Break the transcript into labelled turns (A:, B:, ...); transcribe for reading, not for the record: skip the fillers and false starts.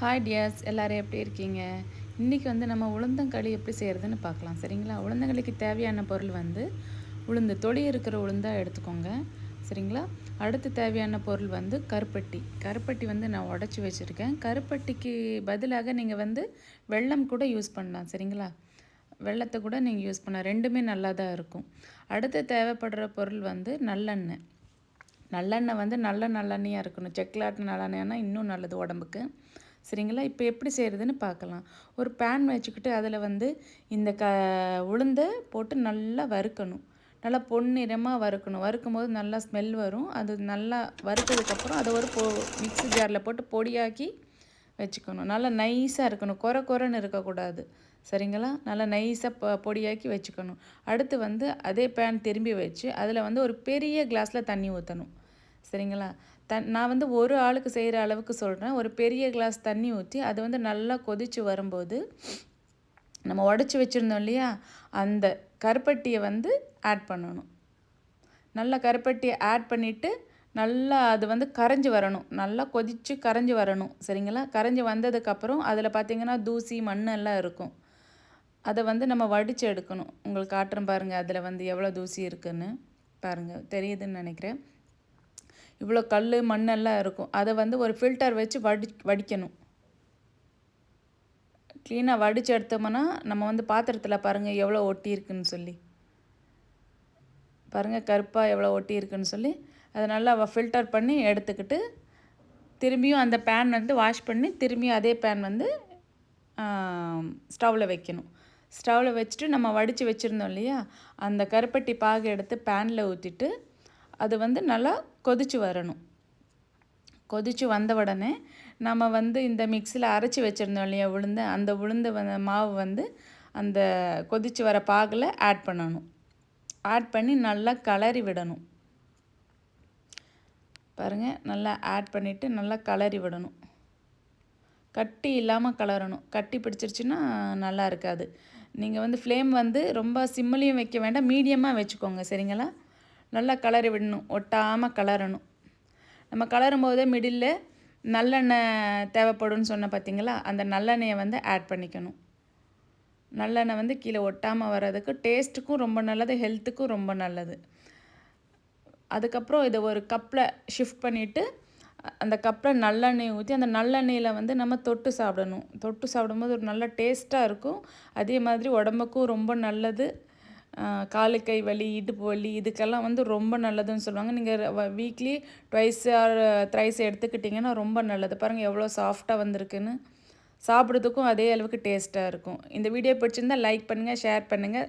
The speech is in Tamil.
A: ஹாய் டியர்ஸ், எல்லாரும் எப்படி இருக்கீங்க? இன்றைக்கி வந்து நம்ம உளுந்தங்களி எப்படி செய்கிறதுன்னு பார்க்கலாம். சரிங்களா? உளுந்தங்களிக்கு தேவையான பொருள் வந்து உளுந்து, தொளி இருக்கிற உளுந்தாக எடுத்துக்கோங்க. சரிங்களா? அடுத்து தேவையான பொருள் வந்து கருப்பட்டி. கருப்பட்டி வந்து நான் உடச்சி வச்சுருக்கேன். கருப்பட்டிக்கு பதிலாக நீங்கள் வந்து வெல்லம் கூட யூஸ் பண்ணலாம். சரிங்களா? வெல்லத்தை கூட நீங்கள் யூஸ் பண்ணலாம். ரெண்டுமே நல்லா தான் இருக்கும். அடுத்து தேவைப்படுற பொருள் வந்து நல்லெண்ணெய். நல்லெண்ணெய் வந்து நல்லெண்ணெயாக இருக்கணும். செக்கிலாட்டின நல்லெண்ணெய்னா இன்னும் நல்லது உடம்புக்கு. சரிங்களா? இப்போ எப்படி செய்கிறதுன்னு பார்க்கலாம். ஒரு பேன் வச்சுக்கிட்டு அதில் வந்து இந்த உளுந்தை போட்டு நல்லா வறுக்கணும். நல்லா பொன்னிறமாக வறுக்கணும். வறுக்கும்போது நல்லா ஸ்மெல் வரும். அது நல்லா வறுத்ததுக்கப்புறம் அதை ஒரு மிக்ஸி ஜாரில் போட்டு பொடியாக்கி வச்சுக்கணும். நல்லா நைஸாக இருக்கணும். கொரன்னு இருக்கக்கூடாது. சரிங்களா? நல்லா நைஸாக பொடியாக்கி வச்சுக்கணும். அடுத்து வந்து அதே பேன் திரும்பி வச்சு அதில் வந்து ஒரு பெரிய கிளாஸில் தண்ணி ஊற்றணும். சரிங்களா? நான் வந்து ஒரு ஆளுக்கு செய்கிற அளவுக்கு சொல்கிறேன். ஒரு பெரிய கிளாஸ் தண்ணி ஊற்றி அது வந்து நல்லா கொதித்து வரும்போது நம்ம உடச்சி வச்சுருந்தோம் இல்லையா, அந்த கருப்பட்டியை வந்து ஆட் பண்ணணும். நல்லா கருப்பட்டியை ஆட் பண்ணிவிட்டு நல்லா அது வந்து கரைஞ்சி வரணும். நல்லா கொதித்து கரைஞ்சி வரணும். சரிங்களா? கரைஞ்சி வந்ததுக்கப்புறம் அதில் பார்த்திங்கன்னா தூசி மண் எல்லாம் இருக்கும். அதை வந்து நம்ம வடித்து எடுக்கணும். உங்களுக்கு காட்டுறேன் பாருங்கள், அதில் வந்து எவ்வளோ தூசி இருக்குதுன்னு பாருங்கள், தெரியுதுன்னு நினைக்கிறேன். இவ்வளோ கல் மண்ணெல்லாம் இருக்கும். அதை வந்து ஒரு ஃபில்டர் வச்சு வடிக்கணும். க்ளீனாக வடித்து எடுத்தோம்னா நம்ம வந்து பாத்திரத்தில் பாருங்கள் எவ்வளோ ஒட்டி இருக்குன்னு சொல்லி, பாருங்கள் கருப்பாக எவ்வளோ ஒட்டி இருக்குன்னு சொல்லி அதை நல்லா ஃபில்டர் பண்ணி எடுத்துக்கிட்டு திரும்பியும் அந்த பேன் வந்து வாஷ் பண்ணி திரும்பியும் அதே பேன் வந்து ஸ்டவ்வில் வைக்கணும். ஸ்டவ்வில் வச்சுட்டு நம்ம வடித்து வச்சுருந்தோம் இல்லையா, அந்த கருப்பட்டி பாகு எடுத்து பேனில் ஊற்றிட்டு அது வந்து நல்லா கொதித்து வரணும். கொதித்து வந்த உடனே நம்ம வந்து இந்த மிக்ஸியில் அரைச்சி வச்சுருந்தோம் இல்லையா உளுந்து, அந்த உளுந்து மாவு வந்து அந்த கொதித்து வர பாகில் ஆட் பண்ணணும். ஆட் பண்ணி நல்லா கிளறி விடணும். பாருங்கள், நல்லா ஆட் பண்ணிவிட்டு நல்லா கிளறி விடணும். கட்டி இல்லாமல் கிளறணும். கட்டி பிடிச்சிருச்சுன்னா நல்லா இருக்காது. நீங்கள் வந்து ஃப்ளேம் வந்து ரொம்ப சிம்மிலையும் வைக்க வேண்டாம், மீடியமாக வச்சுக்கோங்க. சரிங்களா? நல்லா கிளறி விடணும், ஒட்டாமல் கிளறணும். நம்ம கிளறும் போதே மிடில் நல்லெண்ணெய் தேவைப்படும்னு சொன்ன பார்த்தீங்களா, அந்த நல்லெண்ணெயை வந்து ஆட் பண்ணிக்கணும். நல்லெண்ணெய் வந்து கீழே ஒட்டாமல் வர்றதுக்கு, டேஸ்ட்டுக்கும் ரொம்ப நல்லது, ஹெல்த்துக்கும் ரொம்ப நல்லது. அதுக்கப்புறம் இதை ஒரு கப்பில் ஷிஃப்ட் பண்ணிவிட்டு அந்த கப்பில் நல்லெண்ணெய் ஊற்றி அந்த நல்லெண்ணெயில் வந்து நம்ம தொட்டு சாப்பிடணும். தொட்டு சாப்பிடும்போது ஒரு நல்ல டேஸ்ட்டாக இருக்கும். அதே மாதிரி உடம்புக்கும் ரொம்ப நல்லது. காலு கை வலி, இடுப்பு வலி இதுக்கெல்லாம் வந்து ரொம்ப நல்லதுன்னு சொல்லுவாங்க. நீங்கள் வீக்லி ட்வைஸ் ஆர் த்ரைஸ் எடுத்துக்கிட்டிங்கன்னா ரொம்ப நல்லது. பாருங்கள் எவ்வளோ சாஃப்டாக வந்திருக்குன்னு. சாப்பிட்றதுக்கும் அதே அளவுக்கு டேஸ்ட்டாக இருக்கும். இந்த வீடியோ பிடிச்சிருந்தால் லைக் பண்ணுங்கள், ஷேர் பண்ணுங்கள்,